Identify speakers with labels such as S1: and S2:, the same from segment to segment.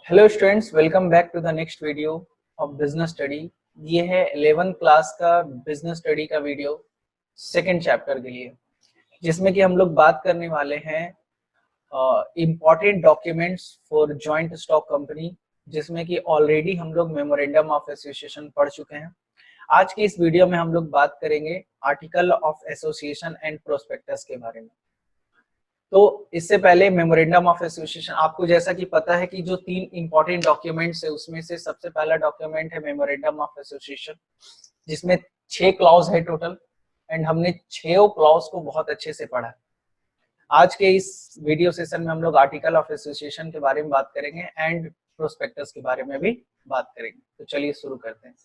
S1: Hello students, welcome back to the next video of business study. ये है 11th class का business study का video second chapter के लिए, जिसमें कि हम लोग बात करने वाले हैं important documents for joint stock company, जिसमें कि ऑलरेडी हम लोग मेमोरेंडम ऑफ एसोसिएशन पढ़ चुके हैं। आज के इस वीडियो में हम लोग बात करेंगे article of association and prospectus के बारे में। तो इससे पहले मेमोरेंडम ऑफ एसोसिएशन, आपको जैसा कि पता है कि जो 3 इंपॉर्टेंट डॉक्यूमेंट्स है उसमें से सबसे पहला डॉक्यूमेंट है मेमोरेंडम ऑफ एसोसिएशन, जिसमें 6 क्लॉज है टोटल, एंड हमने 6 क्लॉज को बहुत अच्छे से पढ़ा। आज के इस वीडियो सेशन में हम लोग आर्टिकल ऑफ एसोसिएशन के बारे में बात करेंगे एंड प्रोस्पेक्टस के बारे में भी बात करेंगे। तो चलिए शुरू करते हैं।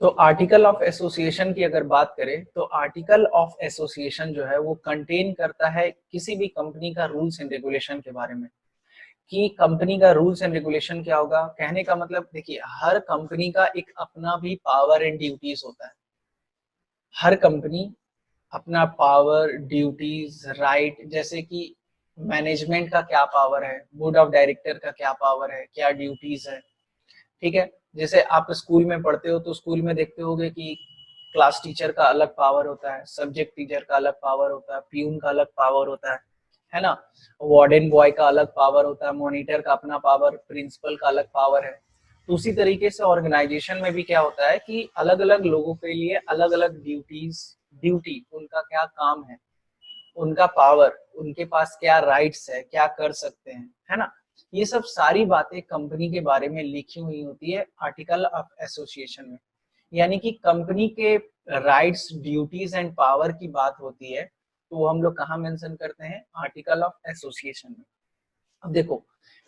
S1: तो आर्टिकल ऑफ एसोसिएशन की अगर बात करें तो आर्टिकल ऑफ एसोसिएशन जो है वो कंटेन करता है किसी भी कंपनी का रूल्स एंड रेगुलेशन के बारे में, कि कंपनी का रूल्स एंड रेगुलेशन क्या होगा। कहने का मतलब देखिए, हर कंपनी का एक अपना भी पावर एंड ड्यूटीज होता है। हर कंपनी अपना पावर, ड्यूटीज, राइट, जैसे कि मैनेजमेंट का क्या पावर है, बोर्ड ऑफ डायरेक्टर का क्या पावर है, क्या ड्यूटीज है। ठीक है, जैसे आप स्कूल में पढ़ते हो तो स्कूल में देखते होगे कि क्लास टीचर का अलग पावर होता है, सब्जेक्ट टीचर का अलग पावर होता है, प्यून का अलग पावर होता है ना, वार्डन बॉय का अलग पावर होता है, मॉनिटर का अपना पावर, प्रिंसिपल का अलग पावर है। तो उसी तरीके से ऑर्गेनाइजेशन में भी क्या होता है कि अलग अलग लोगों के लिए अलग अलग ड्यूटी, उनका क्या काम है, उनका पावर, उनके पास क्या राइट्स है, क्या कर सकते हैं, है ना। ये सब सारी बातें कंपनी के बारे में लिखी हुई होती है आर्टिकल ऑफ एसोसिएशन में। यानी कि कंपनी के राइट्स, ड्यूटीज एंड पावर की बात होती है तो वो हम लोग कहाँ मेंशन करते हैं, आर्टिकल ऑफ एसोसिएशन में। अब देखो,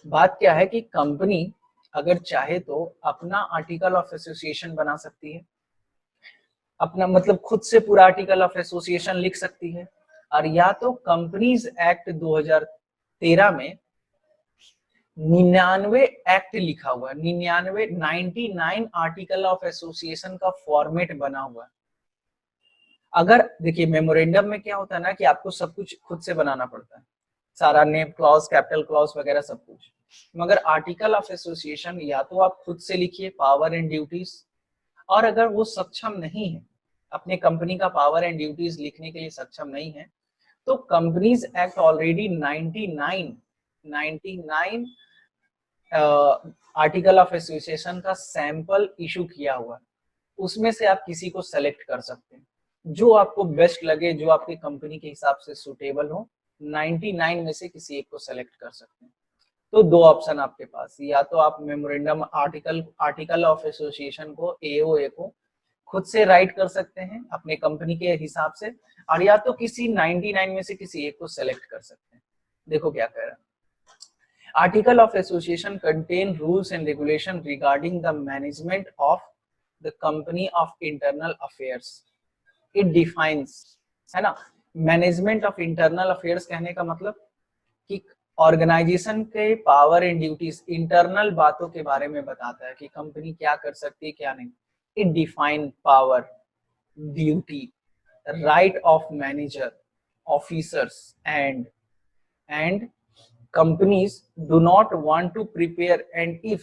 S1: बात क्या है कि कंपनी अगर चाहे तो अपना आर्टिकल ऑफ एसोसिएशन बना सकती है, अपना मतलब खुद से पूरा आर्टिकल ऑफ एसोसिएशन लिख सकती है, और या तो कंपनीज एक्ट 2013 में 99 एक्ट लिखा हुआ है, 99 आर्टिकल ऑफ एसोसिएशन का फॉर्मेट बना हुआ है। अगर देखिए, मेमोरेंडम में क्या होता है ना कि आपको सब कुछ खुद से बनाना पड़ता है, सारा नेम क्लॉज, कैपिटल क्लॉज वगैरह सब कुछ। मगर आर्टिकल ऑफ एसोसिएशन या तो आप खुद से लिखिए पावर एंड ड्यूटीज, और अगर वो सक्षम नहीं है, अपने कंपनी का पावर एंड ड्यूटीज लिखने के लिए सक्षम नहीं है, तो companies act already 99 article of association का सैंपल इशू किया हुआ है। उसमें से आप किसी को सेलेक्ट कर सकते हैं, जो आपको बेस्ट लगे, जो आपकी कंपनी के हिसाब से सुटेबल हो। 99 में से किसी एक को सेलेक्ट कर सकते हैं। तो 2 ऑप्शन आपके पास, या तो आप मेमोरेंडम आर्टिकल ऑफ एसोसिएशन को, एओए को खुद से राइट कर सकते हैं अपने कंपनी के हिसाब से, और या तो किसी 99 में से किसी एक को सेलेक्ट कर सकते हैं। देखो क्या कह रहा है, article of association contain rules and regulation regarding the management of the company of internal affairs. It defines, है ना, मैनेजमेंट ऑफ इंटरनल अफेयर्स कहने का मतलब कि ऑर्गेनाइजेशन के पावर एंड ड्यूटीज, इंटरनल बातों के बारे में बताता है कि कंपनी क्या कर सकती है, क्या नहीं। It define power, duty, right of manager, officers, and companies do not want to prepare and if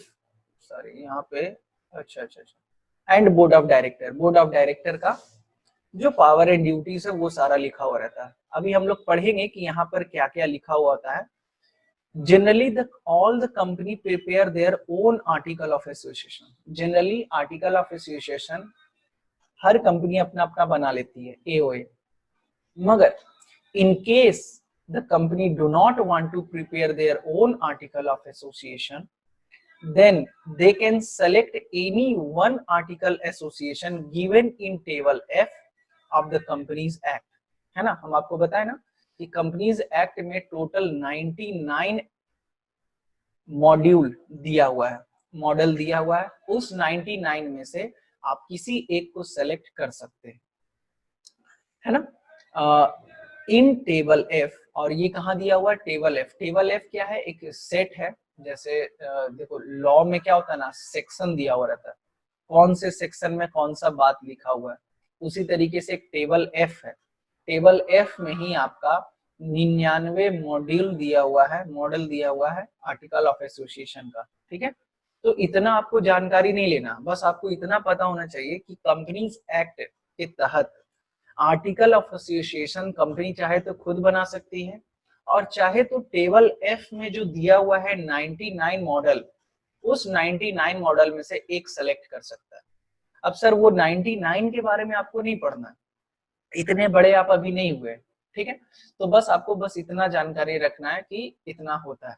S1: sorry यहाँ पे अच्छा एंड बोर्ड ऑफ डायरेक्टर का जो पावर एंड ड्यूटीज है वो सारा लिखा हुआ रहता है। अभी हम लोग पढ़ेंगे कि यहाँ पर क्या क्या लिखा हुआ होता है। Generally all the company prepare their own article of association। Generally article of association her company अपना अपना बना लेती है, एओए। मगर in case the company do not want to prepare their own article of association, then they can select any one article association given in table F of the companies act। है ना, हम आपको बताए ना कि companies act में total 99 module दिया हुआ है, मॉडल दिया हुआ है। उस 99 में से आप किसी एक को सेलेक्ट कर सकते हैं, है ना, इन टेबल एफ। और ये कहाँ दिया हुआ है, टेबल एफ। टेबल एफ क्या है, एक सेट है। जैसे देखो, लॉ में क्या होता है ना, सेक्शन दिया हुआ रहता है, कौन से सेक्शन में कौन सा बात लिखा हुआ है। उसी तरीके से एक टेबल एफ है, टेबल एफ में ही आपका 99 मॉड्यूल दिया हुआ है, मॉडल दिया हुआ है आर्टिकल ऑफ एसोसिएशन का, ठीक है। तो इतना आपको जानकारी नहीं लेना, बस आपको इतना पता होना चाहिए कि कंपनीज एक्ट के तहत आर्टिकल ऑफ एसोसिएशन कंपनी चाहे तो खुद बना सकती है, और चाहे तो टेबल एफ में जो दिया हुआ है 99 मॉडल, उस 99 मॉडल में से एक सेलेक्ट कर सकता है। अब सर वो 99 के बारे में आपको नहीं पढ़ना, इतने बड़े आप अभी नहीं हुए, ठीक है। तो बस आपको बस इतना जानकारी रखना है कि इतना होता है।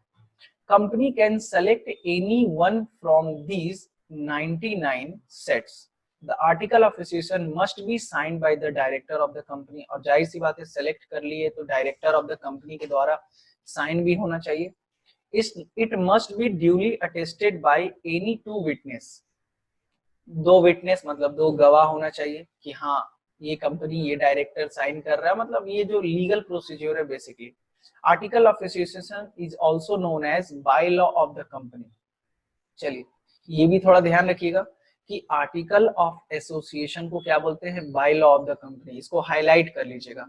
S1: Company can select any one from these 99 sets. The article of association must be signed by the director of the company, और जाहिर सी बात है सेलेक्ट कर लिए तो डायरेक्टर ऑफ द कंपनी के द्वारा साइन भी होना चाहिए। It must be duly attested by any two witness. दो विटनेस मतलब दो गवाह होना चाहिए कि हाँ ये कंपनी ये डायरेक्टर साइन कर रहा है, मतलब ये जो लीगल प्रोसीजर है basically. Article of association is also known as by law of the company. चलिए ये भी थोड़ा ध्यान रखिएगा कि आर्टिकल ऑफ एसोसिएशन को क्या बोलते हैं, bye law of the company, इसको हाईलाइट कर लीजिएगा।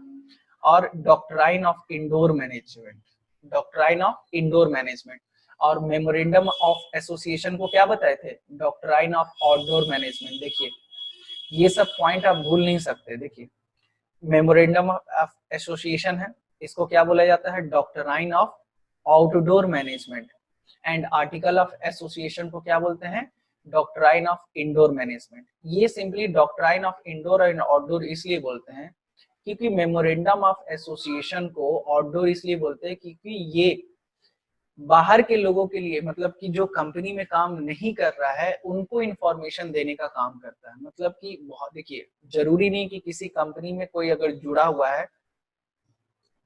S1: और doctrine of indoor management, doctrine of indoor management, और मेमोरेंडम ऑफ एसोसिएशन को क्या बताए थे, डॉक्ट्राइन ऑफ आउटडोर मैनेजमेंट। देखिए ये सब पॉइंट आप भूल नहीं सकते। देखिए मेमोरेंडम ऑफ एसोसिएशन है, इसको क्या बोला जाता है, doctrine of outdoor management. And article of association को क्या बोलते हैं, डॉक्ट्राइन ऑफ इंडोर मैनेजमेंट। ये simply doctrine of indoor and outdoor इसलिए बोलते हैं क्योंकि मेमोरेंडम ऑफ एसोसिएशन को आउटडोर इसलिए बोलते हैं क्योंकि ये बाहर के लोगों के लिए, मतलब कि जो कंपनी में काम नहीं कर रहा है उनको इंफॉर्मेशन देने का काम करता है। मतलब कि बहुत, देखिए जरूरी नहीं कि किसी कंपनी में कोई अगर जुड़ा हुआ है,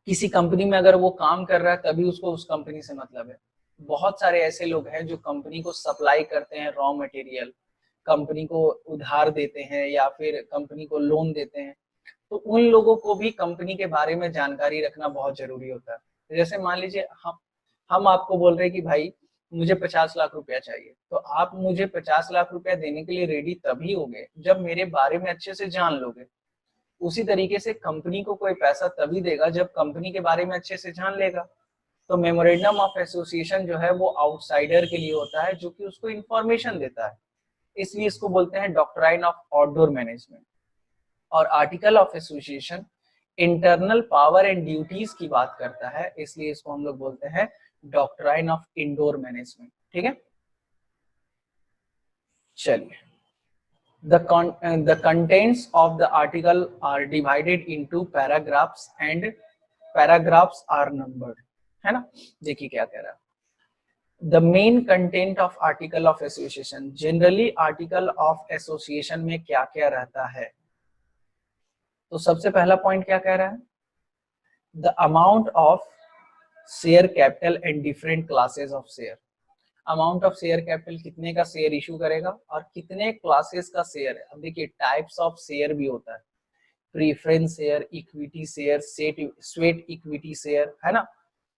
S1: किसी कंपनी में अगर वो काम कर रहा है तभी उसको उस कंपनी से मतलब है। बहुत सारे ऐसे लोग हैं जो कंपनी को सप्लाई करते हैं रॉ मटेरियल, कंपनी को उधार देते हैं या फिर कंपनी को लोन देते हैं, तो उन लोगों को भी कंपनी के बारे में जानकारी रखना बहुत जरूरी होता है। जैसे मान लीजिए हम आपको बोल रहे हैं कि भाई मुझे 50 लाख रुपया चाहिए, तो आप मुझे 50 लाख रुपया देने के लिए रेडी तभी होगे जब मेरे बारे में अच्छे से जान लोगे। उसी तरीके से कंपनी को कोई पैसा तभी देगा जब कंपनी के बारे में अच्छे से जान लेगा। तो मेमोरेंडम ऑफ एसोसिएशन जो है वो आउटसाइडर के लिए होता है जो कि उसको इंफॉर्मेशन देता है, इसलिए इसको बोलते हैं डॉक्ट्राइन ऑफ आउटडोर मैनेजमेंट। और article of association internal power and duties की बात करता है, इसलिए इसको हम लोग बोलते हैं डॉक्ट्राइन ऑफ इंडोर मैनेजमेंट, ठीक है। चलिए the contents of the article are divided into paragraphs and paragraphs are numbered, है ना। देखिए क्या कह रहा है, the main content of article of association, generally article of association में क्या क्या रहता है। तो सबसे पहला पॉइंट क्या कह रहा है, the amount of share capital and different classes of share। Amount of share capital, कितने का शेयर इशू करेगा और कितने क्लासेस का शेयर है। अब देखिए टाइप्स ऑफ शेयर भी होता है, preference share, equity share, sweat equity share, है ना।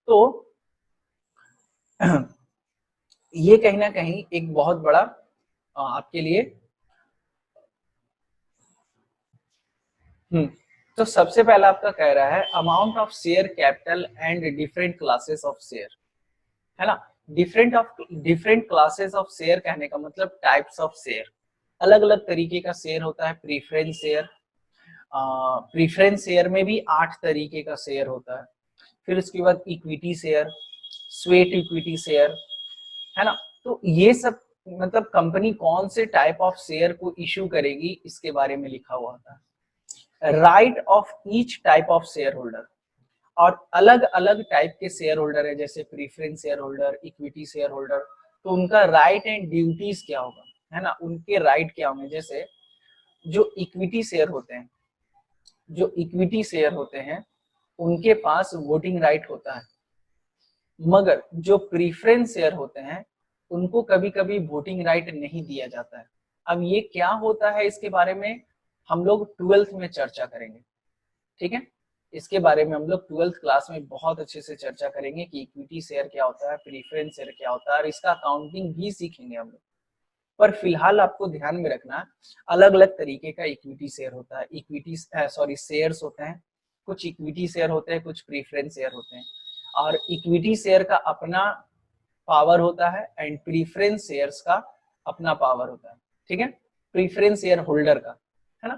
S1: तो ये कहीं ना कहीं एक बहुत बड़ा आपके लिए तो सबसे पहला आपका कह रहा है amount of share capital and different classes of share, है ना। डिफरेंट क्लासेस ऑफ शेयर कहने का मतलब टाइप्स ऑफ शेयर, अलग अलग तरीके का शेयर होता है। प्रीफरेंस शेयर, प्रीफरेंस शेयर में भी 8 तरीके का शेयर होता है। फिर उसके बाद equity share, sweat equity share, है ना। तो ये सब मतलब कंपनी कौन से टाइप ऑफ शेयर को इश्यू करेगी इसके बारे में लिखा हुआ था। Right of each type of share holder, और अलग अलग टाइप के शेयर होल्डर है, जैसे preference share holder, equity share holder, तो उनका राइट एंड ड्यूटीज क्या होगा, है ना, उनके राइट क्या होंगे। जैसे जो इक्विटी शेयर होते हैं, जो इक्विटी शेयर होते हैं उनके पास वोटिंग राइट होता है, मगर जो प्रीफरेंस शेयर होते हैं उनको कभी कभी वोटिंग राइट नहीं दिया जाता है। अब ये क्या होता है इसके बारे में हम लोग 12th में चर्चा करेंगे, ठीक है। इसके बारे में हम लोग 12th क्लास में बहुत अच्छे से चर्चा करेंगे कि इक्विटी शेयर क्या होता है, प्रीफरेंस शेयर क्या होता है, और इसका अकाउंटिंग भी सीखेंगे हम लोग। पर फिलहाल आपको ध्यान में रखना अलग अलग तरीके का इक्विटी शेयर होता है, शेयर्स होते हैं। कुछ इक्विटी शेयर होते हैं, कुछ प्रीफरेंस शेयर होते हैं, और इक्विटी शेयर का अपना पावर होता है एंड प्रीफरेंस शेयर्स का अपना पावर होता है, ठीक है, प्रीफरेंस शेयर होल्डर का, है ना।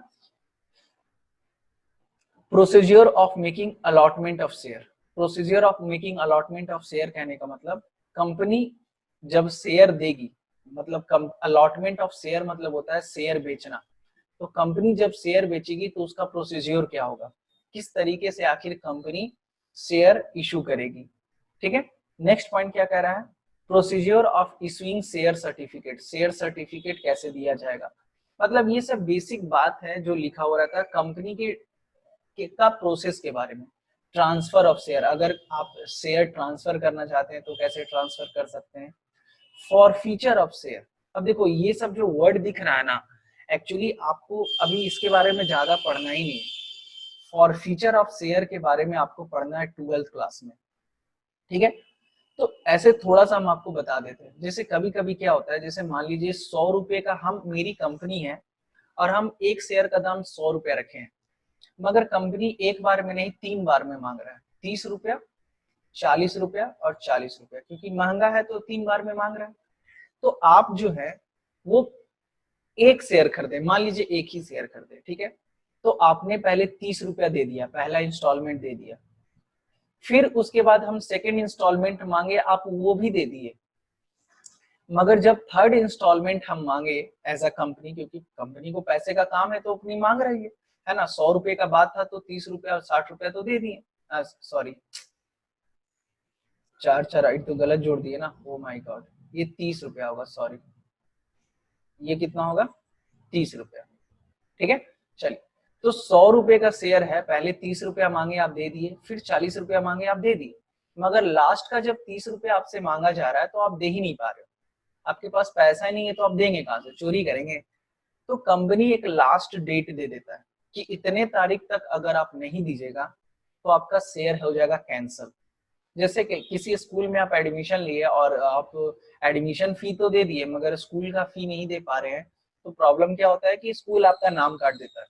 S1: Procedure of making allotment of share, procedure of making allotment of share कहने का मतलब कंपनी जब शेयर देगी, मतलब अलॉटमेंट ऑफ शेयर मतलब होता है शेयर बेचना, तो कंपनी जब शेयर बेचेगी तो उसका प्रोसीजर क्या होगा, किस तरीके से आखिर कंपनी शेयर इशू करेगी, ठीक है। नेक्स्ट पॉइंट क्या कह रहा है, procedure of issuing share certificate, share certificate कैसे दिया जाएगा, मतलब ये सब बेसिक बात है जो लिखा हुआ रहता है कंपनी का प्रोसेस के बारे में। ट्रांसफर ऑफ शेयर, अगर आप शेयर ट्रांसफर करना चाहते हैं तो कैसे ट्रांसफर कर सकते हैं। फॉरफीचर ऑफ शेयर, अब देखो ये सब जो वर्ड दिख रहा है ना, एक्चुअली आपको अभी इसके बारे में ज्यादा पढ़ना ही नहीं है। फॉरफीचर ऑफ शेयर के बारे में आपको पढ़ना है 12th क्लास में, ठीक है। तो ऐसे थोड़ा सा हम आपको बता देते हैं, जैसे कभी कभी क्या होता है, जैसे मान लीजिए 100 रुपए का हम, मेरी कंपनी है और हम एक शेयर का दाम 100 रुपया रखे हैं, मगर कंपनी एक बार में नहीं 3 बार में मांग रहा है, 30 रुपया, 40 रुपया और 40 रुपया, क्योंकि महंगा है तो 3 बार में मांग रहा है। तो आप जो है वो एक शेयर खरीदे, मान लीजिए एक ही शेयर खरीदे, ठीक है, तो आपने पहले 30 रुपया दे दिया, पहला इंस्टॉलमेंट दे दिया, फिर उसके बाद हम सेकेंड इंस्टॉलमेंट मांगे, आप वो भी दे दिए, मगर जब थर्ड इंस्टॉलमेंट हम मांगे एज अ कंपनी, क्योंकि कंपनी को पैसे का काम है तो अपनी मांग रही है ना, 100 रुपए का बात था तो 30 रुपया और 60 रुपया तो दे दिए, सॉरी 4 4 8 तो गलत जोड़ दिए ना, ओ माय गॉड, ये 30 रुपया होगा, सॉरी ये कितना होगा 30 रुपया, ठीक है। चलिए, तो 100 रुपए का शेयर है, पहले 30 रुपया मांगे आप दे दिए, फिर 40 रुपया मांगे आप दे दिए, मगर लास्ट का जब 30 रुपया आपसे मांगा जा रहा है तो आप दे ही नहीं पा रहे हो, आपके पास पैसा ही नहीं है तो आप देंगे कहां से, चोरी करेंगे। तो कंपनी एक लास्ट डेट दे देता है कि इतने तारीख तक अगर आप नहीं दीजिएगा तो आपका शेयर हो जाएगा कैंसल। जैसे कि किसी स्कूल में आप एडमिशन लिए और आप एडमिशन फी तो दे दिए मगर स्कूल का फी नहीं दे पा रहे हैं, तो प्रॉब्लम क्या होता है कि स्कूल आपका नाम काट देता है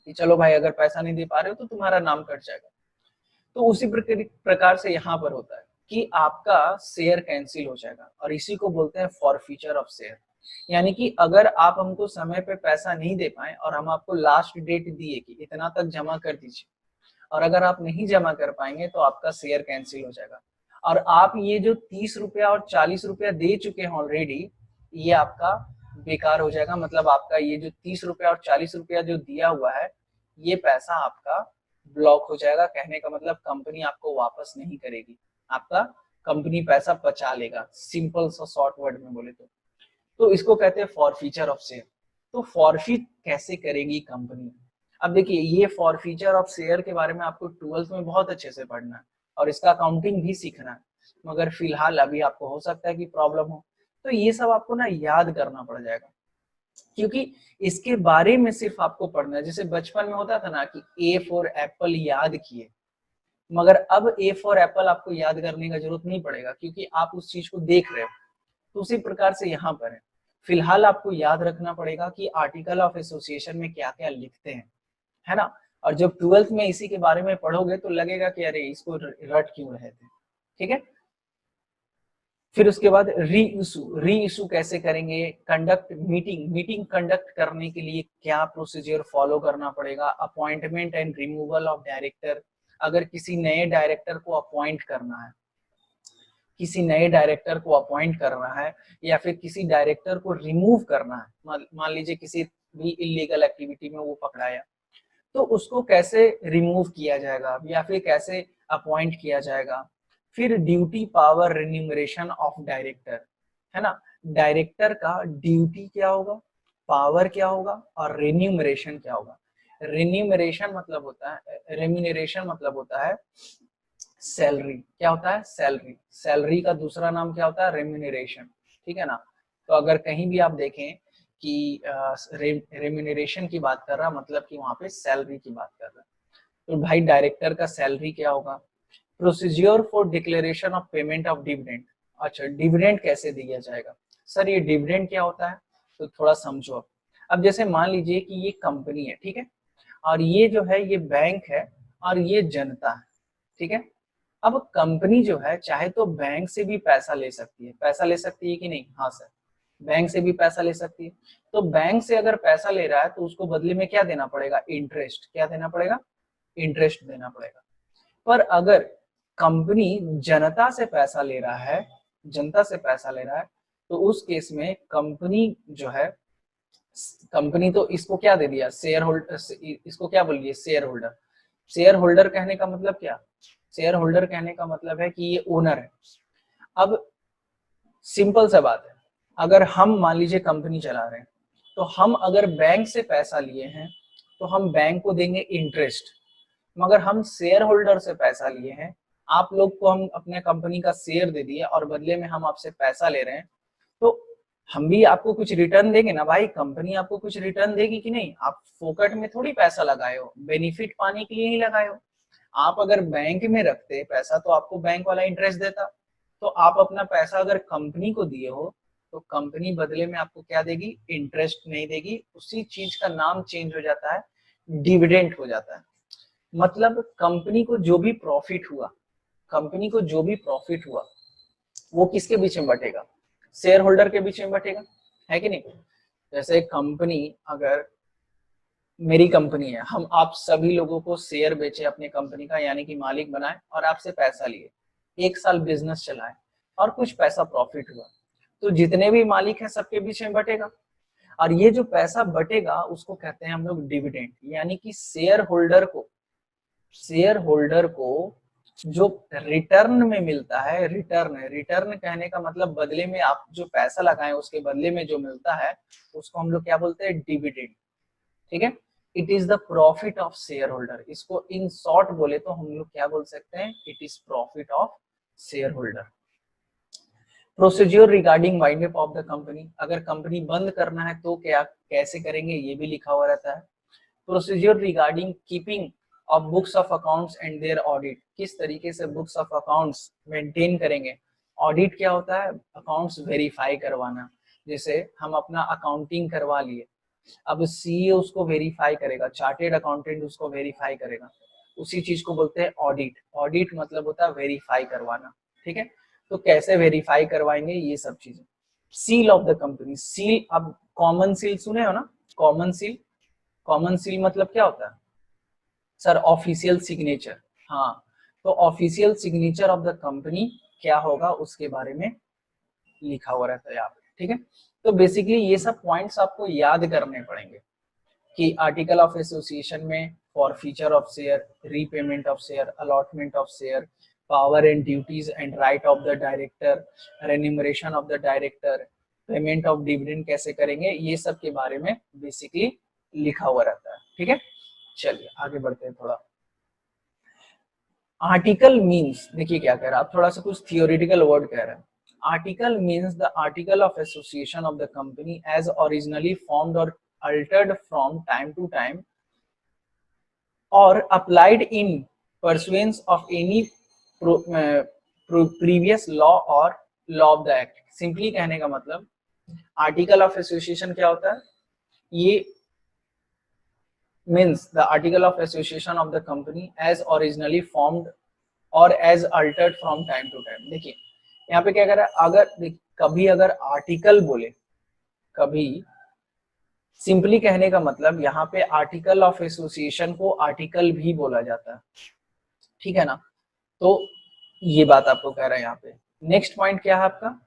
S1: कि चलो भाई अगर पैसा नहीं दे पा रहे हो तो तुम्हारा नाम कट जाएगा। तो उसी प्रकार से यहाँ पर होता है कि आपका शेयर कैंसिल हो जाएगा, और इसी को बोलते हैं फॉरफीचर ऑफ शेयर। यानी कि अगर आप हमको समय पे पैसा नहीं दे पाए और हम आपको लास्ट डेट दिए कि इतना तक जमा कर दीजिए, और अगर आप नहीं जमा कर पाएंगे तो आपका शेयर कैंसिल हो जाएगा, और आप ये जो 30 रुपया और 40 रुपया दे चुके हैं ऑलरेडी, ये आपका बेकार हो जाएगा, मतलब आपका ये जो 30 रुपया और 40 रुपया जो दिया हुआ है ये पैसा आपका ब्लॉक हो जाएगा। कहने का मतलब कंपनी आपको वापस नहीं करेगी, आपका कंपनी पैसा बचा लेगा, सिंपल सा शॉर्ट वर्ड में बोले तो इसको कहते हैं फॉरफीचर ऑफ शेयर। तो फॉरफीट कैसे करेगी कंपनी, अब देखिए ये फॉरफीचर ऑफ शेयर के बारे में आपको 12th में बहुत अच्छे से पढ़ना है और इसका अकाउंटिंग भी सीखना है, मगर फिलहाल अभी आपको हो सकता है कि प्रॉब्लम हो, तो ये सब आपको ना याद करना पड़ जाएगा, क्योंकि इसके बारे में सिर्फ आपको पढ़ना है। जैसे बचपन में होता था ना कि ए फॉर एप्पल याद किए, मगर अब ए फॉर एप्पल आपको याद करने का जरूरत नहीं पड़ेगा क्योंकि आप उस चीज को देख रहे हो। तो उसी प्रकार से यहाँ पर है, फिलहाल आपको याद रखना पड़ेगा कि आर्टिकल ऑफ एसोसिएशन में क्या क्या लिखते हैं, है ना। और जब 12th में इसी के बारे में पढ़ोगे तो लगेगा कि अरे इसको रट क्यों रहे थे, ठीक है। फिर उसके बाद री इशू कैसे करेंगे, कंडक्ट मीटिंग कंडक्ट करने के लिए क्या प्रोसीजर फॉलो करना पड़ेगा, appointment and removal of director, अगर किसी नए डायरेक्टर को अपॉइंट करना है, किसी नए डायरेक्टर को अपॉइंट करना है या फिर किसी डायरेक्टर को रिमूव करना है, मान लीजिए किसी भी इलीगल एक्टिविटी में वो पकड़ाया, तो उसको कैसे रिमूव किया जाएगा या फिर कैसे अपॉइंट किया जाएगा। फिर duty power remuneration of director, है ना, डायरेक्टर का ड्यूटी क्या होगा, पावर क्या होगा और रिन्यूमरेशन क्या होगा। रिन्यूमरेशन मतलब होता है, रेम्यूनरेशन मतलब होता है सैलरी, क्या होता है सैलरी, सैलरी का दूसरा नाम क्या होता है रेम्यूनरेशन, ठीक है ना। तो अगर कहीं भी आप देखें कि रेम्यूनरेशन की बात कर रहा मतलब कि वहां पे सैलरी की बात कर रहा है, तो भाई डायरेक्टर का सैलरी क्या होगा। Procedure for declaration of payment of dividend, अच्छा डिविडेंड कैसे दिया जाएगा, सर ये डिविडेंड क्या होता है, तो थोड़ा समझो। अब जैसे मान लीजिए कि ये कंपनी है, ठीक है, और ये जो है ये बैंक है और ये जनता है, ठीक है। अब कंपनी जो है चाहे तो बैंक से भी पैसा ले सकती है, पैसा ले सकती है कि नहीं? हाँ सर, बैंक से भी पैसा ले सकती है। तो बैंक से अगर पैसा ले रहा है तो उसको बदले में क्या देना पड़ेगा? इंटरेस्ट। क्या देना पड़ेगा? इंटरेस्ट देना पड़ेगा। पर अगर कंपनी जनता से पैसा ले रहा है, जनता से पैसा ले रहा है, तो उस केस में कंपनी जो है, कंपनी तो इसको क्या दे दिया? Share holder. इसको क्या बोलिए? Share holder. शेयर होल्डर कहने का मतलब क्या? शेयर होल्डर कहने का मतलब है कि ये ओनर है। अब सिंपल सा बात है, अगर हम मान लीजिए कंपनी चला रहे हैं, तो हम अगर बैंक से पैसा लिए हैं तो हम बैंक को देंगे इंटरेस्ट, मगर हम शेयर होल्डर से पैसा लिए हैं, आप लोग को हम अपने कंपनी का शेयर दे दिए और बदले में हम आपसे पैसा ले रहे हैं, तो हम भी आपको कुछ रिटर्न देंगे ना भाई। कंपनी आपको कुछ रिटर्न देगी कि नहीं? आप फोकट में थोड़ी पैसा लगाए हो, बेनिफिट पाने के लिए ही लगाए हो। आप अगर बैंक में रखते पैसा तो आपको बैंक वाला इंटरेस्ट देता। तो आप अपना पैसा अगर कंपनी को दिए हो तो कंपनी बदले में आपको क्या देगी? इंटरेस्ट नहीं देगी। उसी चीज का नाम चेंज हो जाता है, डिविडेंड हो जाता है। मतलब कंपनी को जो भी प्रॉफिट हुआ, कंपनी को जो भी प्रॉफिट हुआ वो किसके बीच में बटेगा? शेयर होल्डर के बीच में बटेगा, है कि नहीं? जैसे कंपनी, अगर मेरी कंपनी है, हम आप सभी लोगों को शेयर बेचे अपनी कंपनी का, यानी कि मालिक बनाए और आपसे पैसा लिए, 1 साल बिजनेस चलाए और कुछ पैसा प्रॉफिट हुआ, तो जितने भी मालिक हैं सबके बीच में बटेगा। और ये जो पैसा बटेगा उसको कहते हैं हम लोग डिविडेंड, यानी कि शेयर होल्डर को जो रिटर्न में मिलता है, रिटर्न कहने का मतलब बदले में आप जो पैसा लगाए उसके बदले में जो मिलता है उसको हम लोग क्या बोलते हैं? डिविडेंड, ठीक है। It is the profit of share holder. इसको इन शॉर्ट बोले तो हम लोग क्या बोल सकते हैं? It is profit of share holder. Procedure regarding wind up of the company, अगर कंपनी बंद करना है तो क्या कैसे करेंगे ये भी लिखा हुआ रहता है। Procedure regarding keeping of books of accounts and their audit, किस तरीके से बुक्स ऑफ अकाउंट्स मेंटेन करेंगे। ऑडिट क्या होता है? अकाउंट्स वेरीफाई करवाना। जैसे हम अपना अकाउंटिंग करवा लिए, अब सीए उसको वेरीफाई करेगा, चार्टेड अकाउंटेंट उसको वेरीफाई करेगा, उसी चीज को बोलते हैं ऑडिट। ऑडिट मतलब होता है वेरीफाई करवाना, ठीक है। तो कैसे वेरीफाई करवाएंगे ये सब चीजें। Seal of the company, seal, अब कॉमन सील सुने हो ना? कॉमन सील, कॉमन सील मतलब क्या होता है सर? Official signature. हाँ, तो official signature of the company क्या होगा उसके बारे में लिखा हुआ रहता है यहाँ पे, ठीक है। तो बेसिकली ये सब पॉइंट्स आपको याद करने पड़ेंगे कि आर्टिकल ऑफ एसोसिएशन में for feature of share, repayment of share, allotment of share, power and duties and right of the director, remuneration of the director, payment of dividend कैसे करेंगे, ये सब के बारे में बेसिकली लिखा हुआ रहता है, ठीक है। चलिए आगे बढ़ते हैं थोड़ा। आर्टिकल मीन्स, देखिए क्या कह रहा है, आप थोड़ा सा कुछ थियोरिटिकल वर्ड कह रहे हैं। Article means the article of association of the company as originally formed और altered from time to time or applied in pursuance of any previous law or law of the act। Simply कहने का मतलब article of association क्या होता है? ये means the article of association of the company as originally formed or as altered from time to time। देखिए यहाँ पे क्या कर रहा है, अगर कभी अगर आर्टिकल बोले, कभी सिंपली कहने का मतलब यहाँ पे आर्टिकल ऑफ एसोसिएशन को आर्टिकल भी बोला जाता है, ठीक है ना। तो ये बात आपको कह रहा है यहाँ पे। नेक्स्ट पॉइंट क्या है आपका?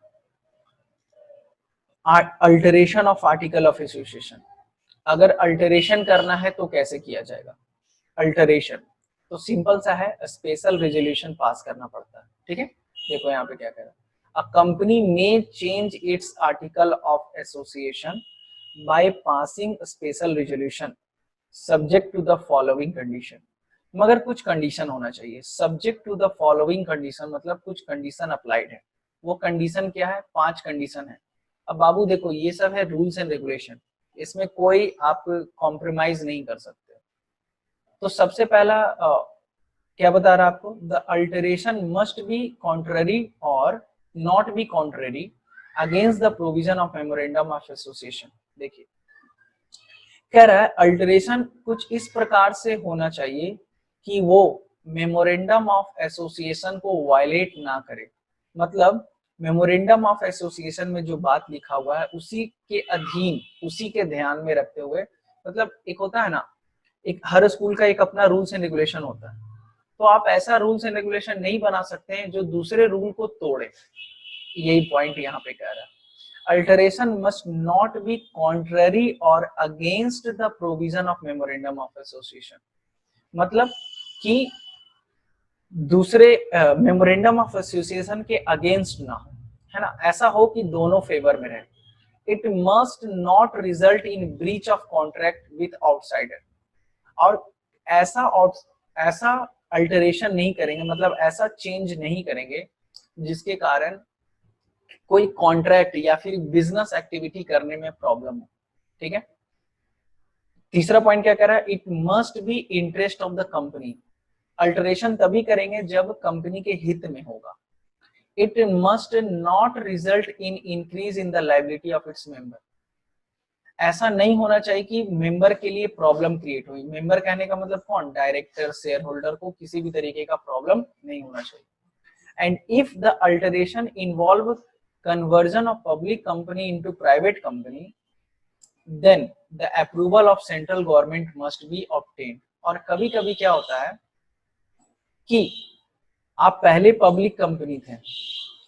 S1: Alteration of article of association. अगर अल्टरेशन करना है तो कैसे किया जाएगा? अल्टरेशन तो सिंपल सा है, स्पेशल रेजोल्यूशन पास करना पड़ता है, ठीक है। देखो यहाँ पे क्या कह रहा है, a company may change its article of association by passing special resolution subject to the following condition. मगर कुछ कंडीशन होना चाहिए। Subject to the following condition मतलब कुछ कंडीशन अप्लाइड है। वो कंडीशन क्या है? 5 कंडीशन है। अब बाबू देखो ये सब है रूल्स एंड रेगुलेशन, इसमें कोई आप कॉम्प्रोमाइज नहीं कर सकते। तो सबसे पहला क्या बता रहा आपको? The alteration must be contrary or not be contrary against the provision of memorandum of association. देखिए कह रहा है अल्टरेशन कुछ इस प्रकार से होना चाहिए कि वो मेमोरेंडम ऑफ एसोसिएशन को वायलेट ना करे। मतलब मेमोरेंडम ऑफ एसोसिएशन में जो बात लिखा हुआ है उसी के अधीन, उसी के ध्यान में रखते हुए, मतलब एक होता है ना, एक हर स्कूल का एक अपना रूल्स एंड रेगुलेशन होता है, तो आप ऐसा रूल्स एंड रेगुलेशन नहीं बना सकते हैं जो दूसरे रूल को तोड़े। यही पॉइंट यहाँ पे कह रहा है। Alteration must not be contrary or against the provision of memorandum of association। मतलब कि दूसरे मेमोरेंडम ऑफ एसोसिएशन के अगेंस्ट ना हो, है ना, ऐसा हो कि दोनों फेवर में रहे। It must not result in breach of contract with outsider. और ऐसा अल्टरेशन नहीं करेंगे, मतलब ऐसा चेंज नहीं करेंगे जिसके कारण कोई कॉन्ट्रैक्ट या फिर बिजनेस एक्टिविटी करने में प्रॉब्लम हो। ठीक है, तीसरा पॉइंट क्या कह रहा है, it must be interest of the company. Alteration तभी करेंगे जब कंपनी के हित में होगा। It must not result in increase in the liability of its member. ऐसा नहीं होना चाहिए कि मेंबर के लिए प्रॉब्लम क्रिएट हुई। मेंबर कहने का मतलब कौन, डायरेक्टर, शेयर होल्डर को किसी भी तरीके का प्रॉब्लम नहीं होना चाहिए। And if the alteration involve conversion of public company into private company, then the approval of central government must be obtained। और कभी कभी क्या होता है कि आप पहले पब्लिक कंपनी थे,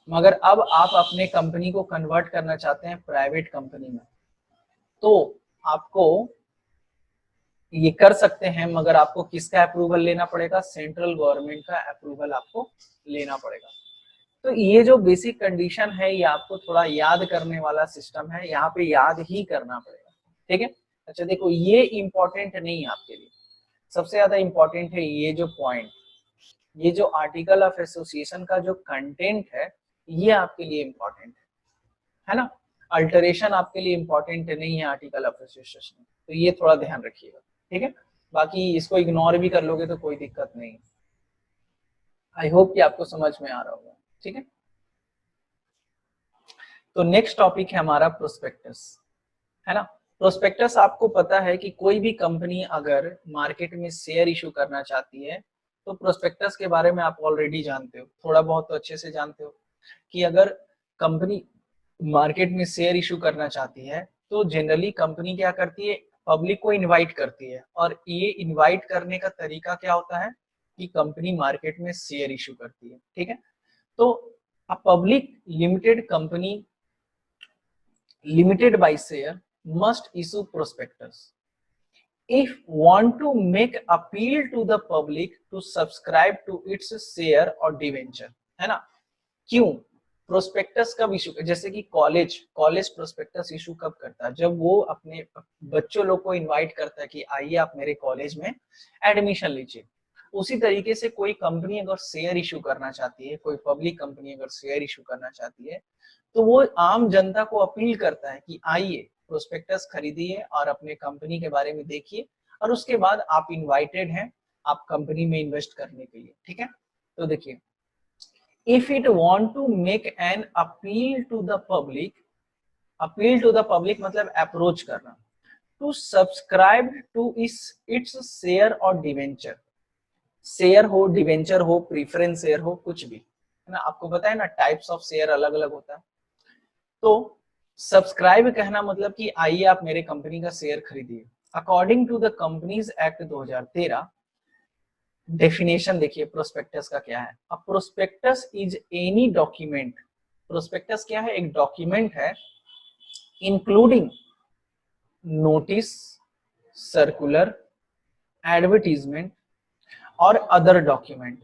S1: मगर अब आप अपने कंपनी को कन्वर्ट करना चाहते हैं प्राइवेट कंपनी में, तो आपको ये कर सकते हैं, मगर आपको किसका अप्रूवल लेना पड़ेगा, सेंट्रल गवर्नमेंट का अप्रूवल आपको लेना पड़ेगा। तो ये जो बेसिक कंडीशन है ये आपको थोड़ा याद करने वाला सिस्टम है, यहाँ पे याद ही करना पड़ेगा। ठीक है, अच्छा देखो ये इंपॉर्टेंट नहीं है आपके लिए, सबसे ज्यादा इंपॉर्टेंट है ये जो पॉइंट, ये जो आर्टिकल ऑफ एसोसिएशन का जो कंटेंट है ये आपके लिए इंपॉर्टेंट है ना। अल्टरेशन आपके लिए इंपॉर्टेंट नहीं है आर्टिकल ऑफ एसोसिएशन, तो ये थोड़ा ध्यान रखिएगा। ठीक है, बाकी इसको इग्नोर भी कर लोगे तो कोई दिक्कत नहीं। आई होप कि आपको समझ में आ रहा होगा। ठीक है, तो नेक्स्ट टॉपिक है हमारा प्रोस्पेक्टस, है ना। प्रोस्पेक्टस आपको पता है कि कोई भी कंपनी अगर मार्केट में शेयर इशू करना चाहती है तो प्रोस्पेक्टस के बारे में आप ऑलरेडी जानते हो, थोड़ा बहुत तो अच्छे से जानते हो कि अगर कंपनी मार्केट में शेयर इशू करना चाहती है तो जनरली कंपनी क्या करती है, पब्लिक को इनवाइट करती है। और ये इनवाइट करने का तरीका क्या होता है कि कंपनी मार्केट में शेयर इशू करती है। ठीक है, तो a public limited company limited by share must issue prospectus if want to make appeal to the public to subscribe to its share or debenture, है ना। क्यों प्रोस्पेक्टस कब इशू, जैसे कि कॉलेज प्रोस्पेक्टस इशू कब करता है, जब वो अपने बच्चों लोग को इनवाइट करता है कि आइए आप मेरे कॉलेज में एडमिशन लीजिए। उसी तरीके से कोई कंपनी अगर शेयर इशू करना चाहती है, कोई पब्लिक कंपनी अगर शेयर इशू करना चाहती है तो वो आम जनता को अपील करता है कि आइए प्रोस्पेक्टस खरीदिए और अपने कंपनी के बारे में देखिए, और उसके बाद आप इनवाइटेड हैं आप कंपनी में इन्वेस्ट करने के लिए। ठीक है, तो देखिए if it want to make an appeal to the public, appeal to the public मतलब अप्रोच करना, to subscribe to its share और डिवेंचर, शेयर हो, डिवेंचर हो, प्रीफरेंस शेयर हो, कुछ भी, है ना। आपको पता है ना टाइप्स ऑफ शेयर अलग अलग होता है। तो सब्सक्राइब कहना मतलब कि आइए आप मेरे कंपनी का शेयर खरीदिए। According to the companies act 2013, definition देखिए प्रोस्पेक्टस का क्या है। A prospectus is any document, prospectus क्या है, एक डॉक्यूमेंट है including notice, circular, advertisement or other document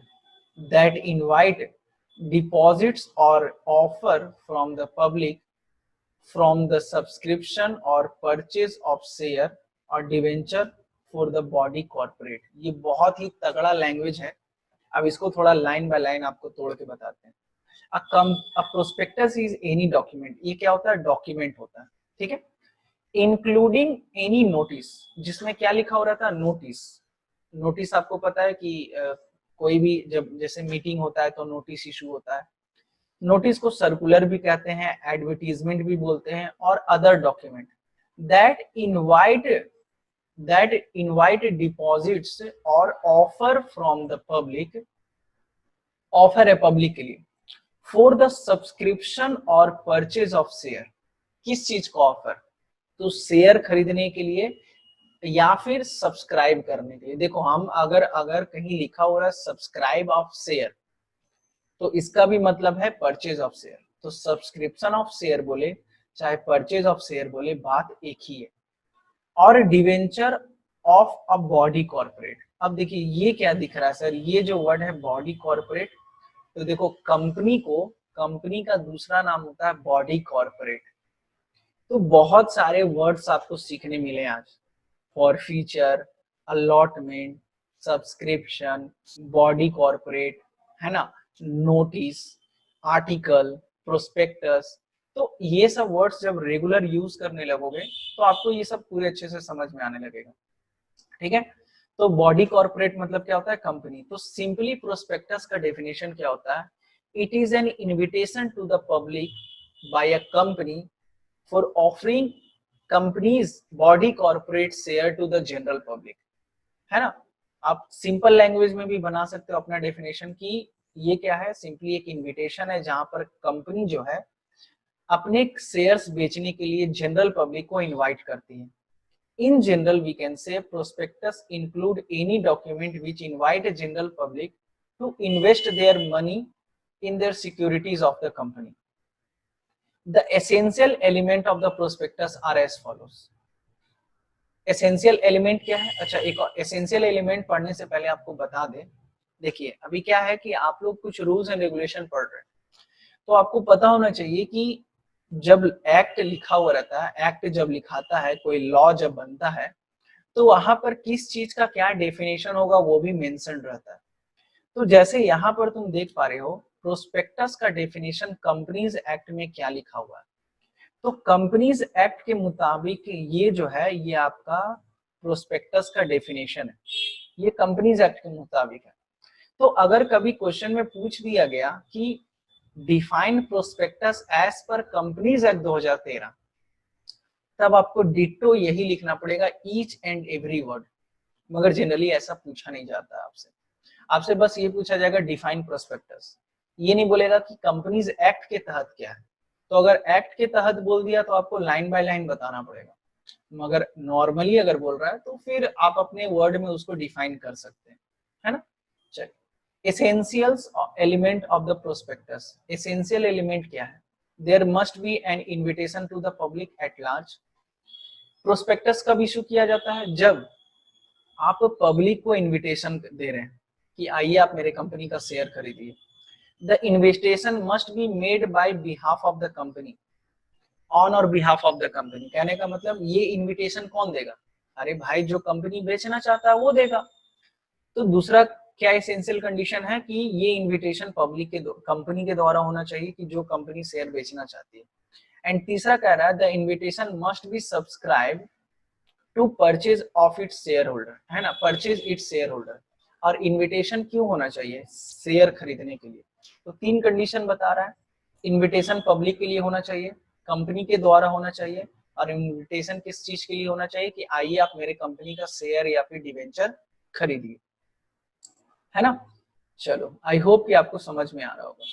S1: that invite deposits or offer from the public from the subscription or purchase of share or debenture for the body corporate। ये बहुत ही तगड़ा language है, अब इसको थोड़ा लाइन बाय लाइन आपको तोड़ के बताते हैं। a prospectus is any document, ये क्या होता है, डॉक्यूमेंट होता है। ठीक है, इंक्लूडिंग एनी नोटिस, जिसमें क्या लिखा हो रहा था, नोटिस। नोटिस आपको पता है कि कोई भी जब जैसे मीटिंग होता है तो नोटिस इशू होता है। नोटिस को सर्कुलर भी कहते हैं, एडवर्टीजमेंट भी बोलते हैं, और other document that invite that invite deposits or offer from the public, offer है पब्लिक के लिए for the subscription or purchase of share। किस चीज का ऑफर? तो शेयर खरीदने के लिए या फिर सब्सक्राइब करने के लिए। देखो हम अगर अगर कहीं लिखा हो रहा है सब्सक्राइब ऑफ शेयर, तो इसका भी मतलब है परचेज ऑफ शेयर। तो सब्सक्रिप्शन ऑफ शेयर बोले चाहे परचेज ऑफ शेयर बोले, बात एक ही है। और debenture of a body corporate. अब देखिए ये क्या दिख रहा है सर, ये जो वर्ड है बॉडी कॉर्पोरेट, तो देखो कंपनी का दूसरा नाम होता है बॉडी कॉर्पोरेट। तो बहुत सारे वर्ड्स आपको सीखने मिले आज, for feature, allotment, subscription, body corporate, है ना, नोटिस, आर्टिकल, प्रोस्पेक्टस। तो ये सब वर्ड्स जब रेगुलर यूज करने लगोगे तो आपको ये सब पूरे अच्छे से समझ में आने लगेगा। ठीक है, तो बॉडी कॉर्पोरेट मतलब क्या होता है? कंपनी। तो सिंपली प्रोस्पेक्टस का डेफिनेशन क्या होता है? It is an invitation to the public by a company for offering companies body corporate share to the general public, है ना। आप सिंपल लैंग्वेज में भी बना सकते हो अपना डेफिनेशन कि ये क्या है, सिंपली एक इन्विटेशन है जहां पर कंपनी जो है अपने शेयर्स बेचने के लिए जनरल पब्लिक को इनवाइट करती है। In general, we can say prospectus include any document which invite a general public to invest their money in their securities of the company. The essential element of the prospectus are as follows. Essential element क्या है? अच्छा, एक essential element पढ़ने से पहले आपको बता दें, देखिए अभी क्या है कि आप लोग कुछ रूल्स एंड रेगुलेशन पढ़ रहे हैं, तो आपको पता होना चाहिए कि जब एक्ट लिखा हुआ रहता है, एक्ट जब लिखाता है, कोई लॉ जब बनता है, तो वहां पर किस चीज का क्या डेफिनेशन होगा वो भी मेंशन रहता है। तो जैसे यहाँ पर तुम देख पा रहे हो प्रोस्पेक्टस का डेफिनेशन कंपनीज एक्ट में क्या लिखा हुआ है। तो कंपनीज एक्ट के मुताबिक ये जो है ये आपका प्रोस्पेक्टस का डेफिनेशन है, ये कंपनीज एक्ट के मुताबिक है। तो अगर कभी क्वेश्चन में पूछ दिया गया कि define prospectus as per companies act 2013, तब आपको डिट्टो यही लिखना पड़ेगा, ईच एंड एवरी वर्ड। मगर जनरली ऐसा पूछा नहीं जाता आपसे, आपसे बस ये पूछा जाएगा डिफाइन प्रोस्पेक्टस, ये नहीं बोलेगा कि कंपनीज एक्ट के तहत क्या है। तो अगर एक्ट के तहत बोल दिया तो आपको लाइन बाय लाइन बताना पड़ेगा, मगर नॉर्मली अगर बोल रहा है तो फिर आप अपने वर्ड में उसको डिफाइन कर सकते हैं, है ना। चलिए, essentials element of the prospectus. Essential element क्या है? There must be an invitation to the public at large. Prospectus कब इशू किया जाता है? जब आप पब्लिक को इनविटेशन दे रहे हैं कि आइए आप मेरे कंपनी का शेयर खरीदिए। The invitation must be made by behalf of the company, on और बिहाफ ऑफ द कंपनी। कहने का मतलब ये इन्विटेशन कौन देगा? अरे भाई जो कंपनी बेचना चाहता है वो देगा। तो दूसरा क्या एसेंशियल कंडीशन है कि ये इन्विटेशन पब्लिक के कंपनी के द्वारा होना चाहिए कि जो कंपनी शेयर बेचना चाहती है। एंड तीसरा कह रहा है the invitation must be subscribe to purchase of its shareholder, है ना, परचेज इट्स शेयर होल्डर। और इन्विटेशन क्यों होना चाहिए? शेयर खरीदने के लिए। तो तीन कंडीशन बता रहा है, इन्विटेशन पब्लिक के लिए होना चाहिए, कंपनी के द्वारा होना चाहिए, और इन्विटेशन किस चीज के लिए होना चाहिए कि आइए आप मेरे कंपनी का शेयर या फिर डिवेंचर खरीदिए, है ना। चलो, आई होप कि आपको समझ में आ रहा होगा।